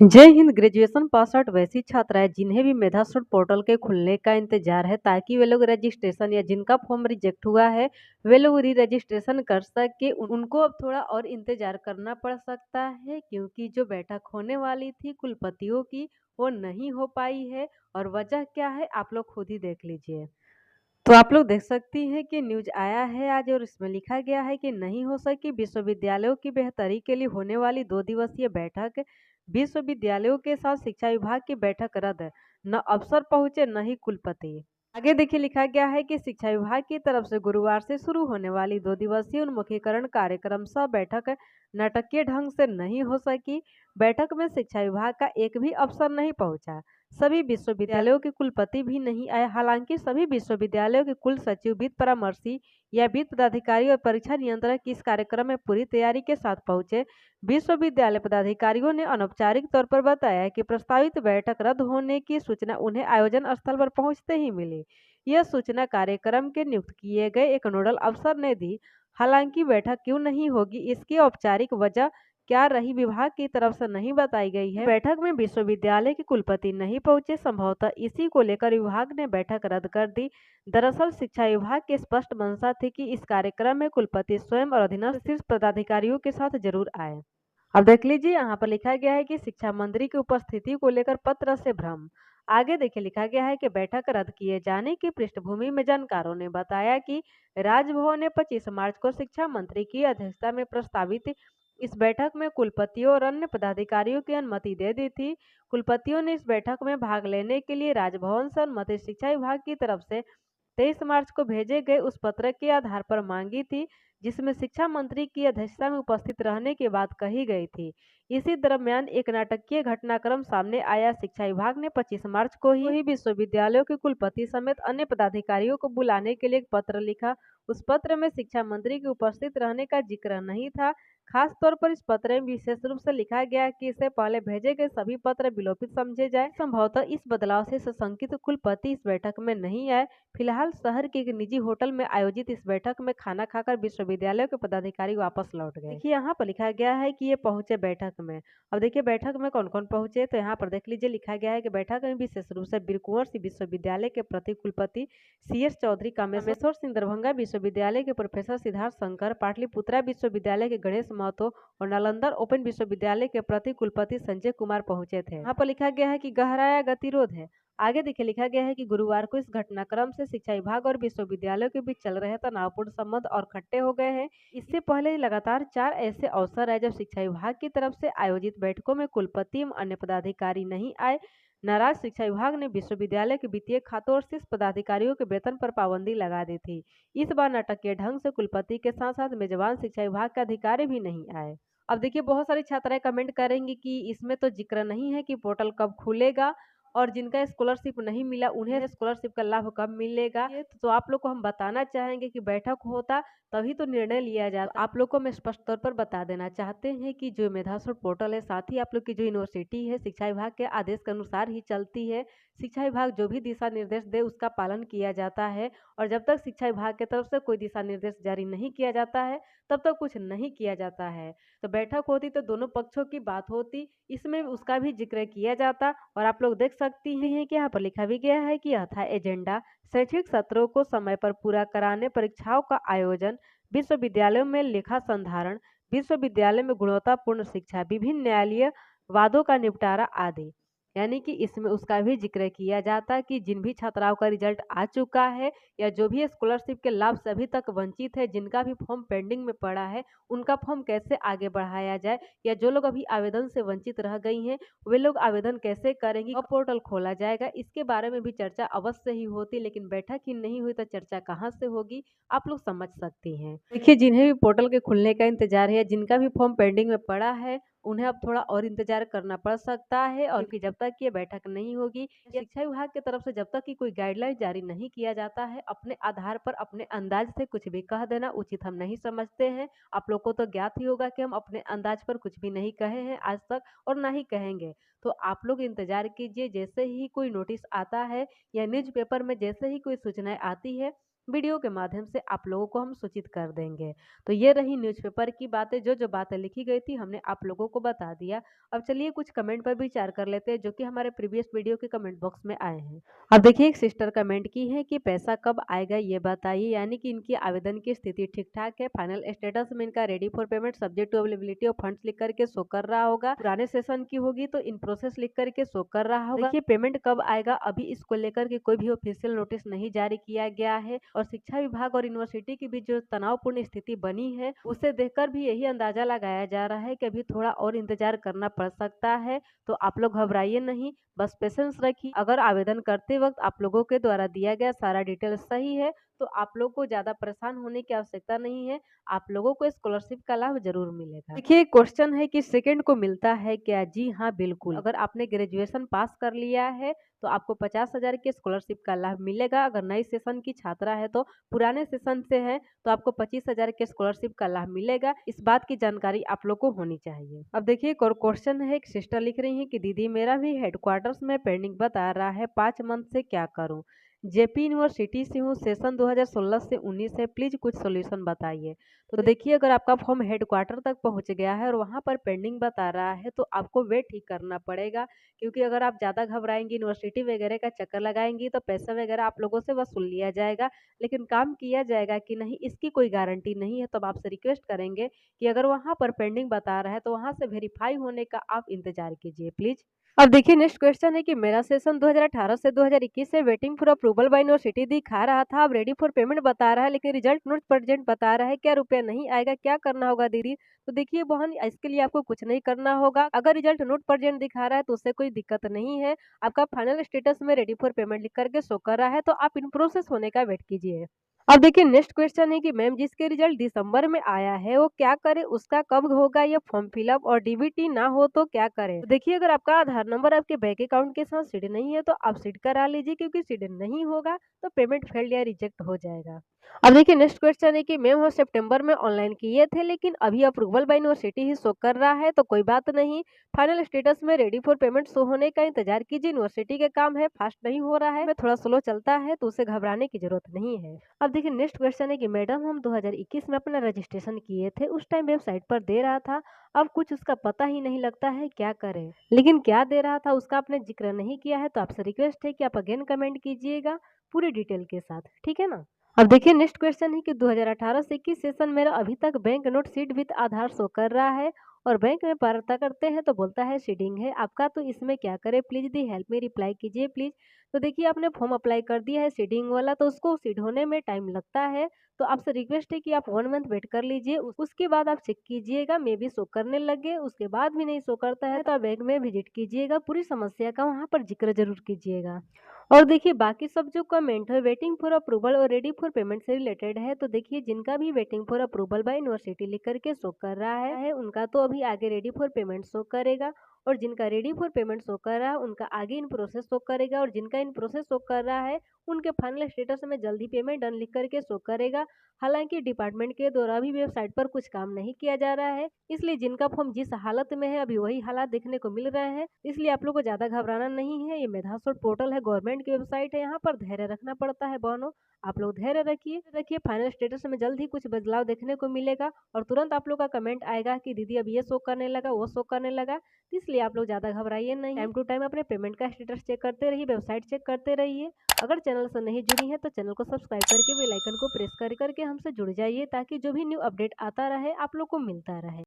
जय Hind. Graduation pass out वैसी छात्राएं जिन्हें भी मेधासूट पोर्टल के खुलने का इंतजार है ताकि वे लोग रजिस्ट्रेशन या जिनका फॉर्म रिजेक्ट हुआ है वे लोग री रजिस्ट्रेशन कर सके। उनको अब थोड़ा और इंतजार करना पड़ सकता है क्योंकि जो बैठक होने वाली थी कुलपतियों की वो नहीं हो पाई है। और वजह क्या है आप लोग खुद ही देख लीजिए। तो आप लोग देख सकती हैं कि न्यूज आया है आज और इसमें लिखा गया है कि नहीं हो सकी विश्वविद्यालयों की बेहतरी के लिए होने वाली 2 दिवसीय बैठक। विश्वविद्यालयों के साथ शिक्षा विभाग की बैठक रद्द, न अफसर पहुंचे न ही कुलपति। आगे देखिए लिखा गया है कि शिक्षा विभाग की तरफ से गुरुवार से शुरू होने वाली 2 दिवसीय उन्मुखीकरण कार्यक्रम सह बैठक नाटकीय ढंग से नहीं हो सकी। बैठक में शिक्षा विभाग का एक भी अफसर नहीं पहुंचा, सभी विश्वविद्यालयों के कुलपति भी नहीं आए। हालांकि सभी विश्वविद्यालयों के कुल सचिव, वित्त परामर्शी या वित्त पदाधिकारी और परीक्षा नियंत्रक इस कार्यक्रम में पूरी तैयारी के साथ पहुंचे। विश्वविद्यालय पदाधिकारियों ने अनौपचारिक तौर पर बताया कि प्रस्तावित बैठक रद्द होने की सूचना उन्हें आयोजन स्थल पर पहुंचते ही मिली। यह सूचना कार्यक्रम के नियुक्त किए गए एक नोडल अफसर ने दी। हालांकि बैठक क्यों नहीं होगी इसकी औपचारिक वजह क्या रही विभाग की तरफ से नहीं बताई गई है। बैठक में विश्वविद्यालय के कुलपति नहीं पहुंचे, संभवतः इसी को लेकर विभाग ने बैठक रद्द कर दी। दरअसल शिक्षा विभाग की स्पष्ट मंशा थी कि इस कार्यक्रम में कुलपति स्वयं और अधीनस्थ शीर्ष पदाधिकारियों के साथ जरूर आए। अब देख लीजिए यहाँ पर लिखा गया है कि शिक्षा मंत्री की उपस्थिति को लेकर पत्र से भ्रम। आगे देखिए लिखा गया है कि बैठक रद्द किए जाने की पृष्ठभूमि में जानकारों ने बताया कि राजभवन ने 25 मार्च को शिक्षा मंत्री की अध्यक्षता में प्रस्तावित इस बैठक में कुलपतियों और अन्य पदाधिकारियों की अनुमति दे दी थी। कुलपतियों ने इस बैठक में भाग लेने के लिए राजभवन से अनुमति शिक्षा विभाग की तरफ से 23 मार्च को भेजे गए उस पत्र के आधार पर मांगी थी, जिसमें शिक्षा मंत्री की अध्यक्षता में उपस्थित रहने की बात कही गई थी। इसी दरमियान एक नाटकीय घटनाक्रम सामने आया। शिक्षा विभाग ने 25 मार्च को ही विश्वविद्यालयों के कुलपति समेत अन्य पदाधिकारियों को बुलाने के लिए एक पत्र लिखा। उस पत्र में शिक्षा मंत्री के उपस्थित रहने का जिक्र नहीं था। खास तौर पर इस पत्र में विशेष रूप से लिखा गया कि इससे पहले भेजे गए सभी पत्र विलोपित समझे जाए। संभवतः इस बदलाव से सशंकित कुलपति इस बैठक में नहीं आए। फिलहाल शहर के एक निजी होटल में आयोजित इस बैठक में खाना खाकर विश्वविद्यालय के पदाधिकारी वापस लौट गए। देखिए यहाँ पर लिखा गया है कि ये पहुंचे बैठक में। अब देखिए बैठक में कौन कौन पहुंचे, तो यहाँ पर देख लीजिए लिखा गया है कि बैठक में विशेष रूप से बीरकुंवर सिंह विश्वविद्यालय के प्रति कुलपति CS चौधरी, कामेश्वर सिंह दरभंगा विश्वविद्यालय के प्रोफेसर सिद्धार्थ शंकर, पाटलिपुत्रा विश्वविद्यालय के गणेश महतो और नालंदा ओपन विश्वविद्यालय के प्रति कुलपति संजय कुमार पहुंचे थे। यहाँ पर लिखा गया है कि गहराया गतिरोध है। आगे देखिए लिखा गया है कि गुरुवार को इस घटनाक्रम से शिक्षा विभाग और विश्वविद्यालयों के बीच चल रहे तनावपूर्ण संबंध और खट्टे हो गए हैं। इससे पहले लगातार 4 ऐसे अवसर है जब शिक्षा विभाग की तरफ से आयोजित बैठकों में कुलपति एवं अन्य पदाधिकारी नहीं आए। नाराज शिक्षा विभाग ने विश्वविद्यालय के वित्तीय खातों और शीर्ष पदाधिकारियों के वेतन पर पाबंदी लगा दी थी। इस बार नाटकीय ढंग से कुलपति के साथ साथ मेजबान शिक्षा विभाग के अधिकारी भी नहीं आए। अब देखिए बहुत सारी छात्राएं कमेंट करेंगी कि इसमें तो जिक्र नहीं है कि पोर्टल कब खुलेगा और जिनका स्कॉलरशिप नहीं मिला उन्हें स्कॉलरशिप का लाभ कब मिलेगा। तो आप लोग को हम बताना चाहेंगे कि बैठक होता तभी तो निर्णय लिया जाता। आप लोग को हम स्पष्ट तौर पर बता देना चाहते हैं कि जो मेधासूट पोर्टल है, साथ ही आप लोग की जो यूनिवर्सिटी है शिक्षा विभाग के आदेश के अनुसार ही चलती है। शिक्षा विभाग जो भी दिशा निर्देश दे उसका पालन किया जाता है और जब तक शिक्षा विभाग की तरफ से कोई दिशा निर्देश जारी नहीं किया जाता है तब तक कुछ नहीं किया जाता है। तो बैठक होती तो दोनों पक्षों की बात होती, इसमें उसका भी जिक्र किया जाता। और आप लोग देख सकती हैं कि यहाँ पर लिखा भी गया है कि यह था एजेंडा, शैक्षिक सत्रों को समय पर पूरा कराने, परीक्षाओं का आयोजन, विश्वविद्यालयों में लेखा संधारण, विश्वविद्यालय में गुणवत्तापूर्ण शिक्षा, विभिन्न न्यायालयीय वादों का निपटारा आदि। यानी कि इसमें उसका भी जिक्र किया जाता है कि जिन भी छात्राओं का रिजल्ट आ चुका है या जो भी स्कॉलरशिप के लाभ से अभी तक वंचित है, जिनका भी फॉर्म पेंडिंग में पड़ा है, उनका फॉर्म कैसे आगे बढ़ाया जाए, या जो लोग अभी आवेदन से वंचित रह गई हैं वे लोग आवेदन कैसे करेंगी, कब पोर्टल खोला जाएगा, इसके बारे में भी चर्चा अवश्य ही होती। लेकिन बैठक ही नहीं हुई तो चर्चा कहाँ से होगी, आप लोग समझ सकती हैं। देखिए जिन्हें भी पोर्टल के खुलने का इंतजार है, जिनका भी फॉर्म पेंडिंग में पड़ा है, उन्हें अब थोड़ा और इंतजार करना पड़ सकता है। और कि जब तक ये बैठक नहीं होगी, शिक्षा विभाग की तरफ से जब तक कि कोई गाइडलाइन जारी नहीं किया जाता है, अपने आधार पर अपने अंदाज से कुछ भी कह देना उचित हम नहीं समझते हैं। आप लोग को तो ज्ञात ही होगा कि हम अपने अंदाज पर कुछ भी नहीं कहे हैं आज तक और ना ही कहेंगे। तो आप लोग इंतजार कीजिए, जैसे ही कोई नोटिस आता है या न्यूज़पेपर में जैसे ही कोई सूचनाएं आती है वीडियो के माध्यम से आप लोगों को हम सूचित कर देंगे। तो ये रही न्यूज़पेपर की बातें, जो बातें लिखी गई थी हमने आप लोगों को बता दिया। अब चलिए कुछ कमेंट पर विचार कर लेते हैं जो कि हमारे प्रीवियस वीडियो के कमेंट बॉक्स में आए हैं। अब देखिए एक सिस्टर कमेंट की है कि पैसा कब आएगा ये बताइए, यानी कि इनकी आवेदन की स्थिति ठीक ठाक है। फाइनल स्टेटस में इनका ready for payment subject to availability of funds लिख करके शो कर रहा होगा। पुराने सेशन की होगी तो इन प्रोसेस लिख करके शो कर रहा होगा। देखिए पेमेंट कब आएगा अभी इसको लेकर के कोई भी ऑफिशियल नोटिस नहीं जारी किया गया है, और शिक्षा विभाग और यूनिवर्सिटी के बीच जो तनावपूर्ण स्थिति बनी है उसे देखकर भी यही अंदाजा लगाया जा रहा है कि अभी थोड़ा और इंतजार करना पड़ सकता है। तो आप लोग घबराइए नहीं, बस पेशेंस रखिए। अगर आवेदन करते वक्त आप लोगों के द्वारा दिया गया सारा डिटेल सही है तो आप लोग को ज्यादा परेशान होने की आवश्यकता नहीं है। आप लोगों को स्कॉलरशिप का लाभ जरूर मिलेगा। देखिए क्वेश्चन है कि सेकंड को मिलता है क्या? जी हाँ बिल्कुल। अगर आपने ग्रेजुएशन पास कर लिया है तो आपको 50,000 के स्कॉलरशिप का लाभ मिलेगा। अगर नई सेशन की छात्रा है तो पुराने सेशन से है तो आपको 25,000 के स्कॉलरशिप का लाभ मिलेगा। इस बात की जानकारी आप लोग को होनी चाहिए। अब देखिए एक और क्वेश्चन है, एक सिस्टर लिख रही है कि दीदी मेरा भी हेडक्वार्टर्स में पेंडिंग बता रहा है 5 मंथ से, क्या करूं? जेपी यूनिवर्सिटी से हूँ, सेशन 2016 से 19 है, प्लीज कुछ सोल्यूशन बताइए। तो देखिए अगर आपका फॉर्म हेडक्वार्टर तक पहुंच गया है और वहां पर पेंडिंग बता रहा है तो आपको वेट ही करना पड़ेगा, क्योंकि अगर आप ज़्यादा घबराएंगी, यूनिवर्सिटी वगैरह का चक्कर लगाएंगी तो पैसा वगैरह आप लोगों से वसूल लिया जाएगा, लेकिन काम किया जाएगा कि नहीं इसकी कोई गारंटी नहीं है। तो अब आपसे रिक्वेस्ट करेंगे कि अगर वहाँ पर पेंडिंग बता रहा है तो वहाँ से वेरीफाई होने का आप इंतजार कीजिए प्लीज। अब देखिए नेक्स्ट क्वेश्चन है कि मेरा सेशन 2018 से 2021 से waiting for approval bye university दिखा रहा था, अब रेडी फॉर पेमेंट बता रहा है लेकिन रिजल्ट नॉट प्रेजेंट बता रहा है, क्या रुपया नहीं आएगा? क्या करना होगा दीदी? तो देखिए बहन इसके लिए आपको कुछ नहीं करना होगा। अगर रिजल्ट नॉट प्रेजेंट दिखा रहा है तो उससे कोई दिक्कत नहीं है। आपका फाइनल स्टेटस में रेडी फॉर पेमेंट लिख करके शो कर रहा है तो आप इन प्रोसेस होने का वेट कीजिए। अब देखिए नेक्स्ट क्वेश्चन है कि मैम जिसके रिजल्ट दिसंबर में आया है वो क्या करे, उसका कब होगा ये फॉर्म फिलअप, और डीबीटी ना हो तो क्या करें? तो देखिए अगर आपका आधार नंबर आपके बैंक अकाउंट के साथ सीड नहीं है तो आप सीड करा लीजिए, क्योंकि सीड नहीं होगा तो पेमेंट फेल्ड या रिजेक्ट हो जाएगा। अब देखिए नेक्स्ट क्वेश्चन है कि मैम हम सितंबर में ऑनलाइन किए थे लेकिन अभी अप्रूवल बाय यूनिवर्सिटी ही शो कर रहा है, तो कोई बात नहीं, फाइनल स्टेटस में रेडी फॉर पेमेंट शो होने का इंतजार कीजिए। यूनिवर्सिटी के काम है, फास्ट नहीं हो रहा है, थोड़ा स्लो चलता है तो उसे घबराने की जरूरत नहीं है। अब देखिए नेक्स्ट क्वेश्चन है कि मैडम हम 2021 में अपना रजिस्ट्रेशन किए थे, उस टाइम वेबसाइट पर दे रहा था, अब कुछ उसका पता ही नहीं लगता है, क्या करें? लेकिन क्या दे रहा था उसका आपने जिक्र नहीं किया है, तो आपसे रिक्वेस्ट है कि आप अगेन कमेंट कीजिएगा पूरी डिटेल के साथ, ठीक है ना? अब देखिए नेक्स्ट क्वेश्चन है कि 2018 से 21 सेशन मेरा अभी तक bank note seed with Aadhaar show कर रहा है, और बैंक में पता करते हैं तो बोलता है सीडिंग है आपका, तो इसमें क्या करे प्लीज दी हेल्प में रिप्लाई कीजिए प्लीज। तो देखिए आपने फॉर्म अप्लाई कर दिया है सीडिंग वाला, तो उसको सीड होने में टाइम लगता है, तो आपसे रिक्वेस्ट है कि आप 1 मंथ वेट कर लीजिए, उसके बाद आप चेक कीजिएगा, मे बी शो करने लगे, उसके बाद भी नहीं शो करता है तो आप बैंक में विजिट कीजिएगा, पूरी समस्या का वहाँ पर जिक्र जरूर कीजिएगा। और देखिए बाकी सब जो कमेंट है वेटिंग फॉर अप्रूवल और रेडी फॉर पेमेंट से रिलेटेड है, तो देखिए जिनका भी waiting for approval bye university लिख करके शो कर रहा है उनका तो अभी आगे रेडी फॉर पेमेंट शो करेगा, और जिनका रेडी फॉर पेमेंट शो कर रहा है उनका आगे इन प्रोसेस शो करेगा, और जिनका इन प्रोसेस शो कर रहा है उनके फाइनल स्टेटस में जल्दी पेमेंट डन लिख करके शो करेगा। हालांकि डिपार्टमेंट के द्वारा भी वेबसाइट पर कुछ काम नहीं किया जा रहा है, इसलिए जिनका फॉर्म जिस हालत में है अभी वही हालात देखने को मिल रहे हैं, इसलिए आप लोग को ज्यादा घबराना नहीं है। ये मेधासोर्ट पोर्टल है, गवर्नमेंट की वेबसाइट है, यहाँ पर धैर्य रखना पड़ता है बहनों, आप लोग धैर्य रखिए फाइनल स्टेटस में जल्द ही कुछ बदलाव देखने को मिलेगा, और तुरंत आप लोग का कमेंट आएगा कि दीदी अब ये शो करने लगा, वो शो करने लगा, तो इसलिए आप लोग ज्यादा घबराइए नहीं, टाइम टू टाइम अपने पेमेंट का स्टेटस चेक करते रहिए, वेबसाइट चेक करते रहिए। अगर चैनल से नहीं जुड़ी है तो चैनल को सब्सक्राइब करके बेल आइकन को प्रेस कर करके हमसे जुड़ जाइए, ताकि जो भी न्यू अपडेट आता रहे आप लोग को मिलता रहे।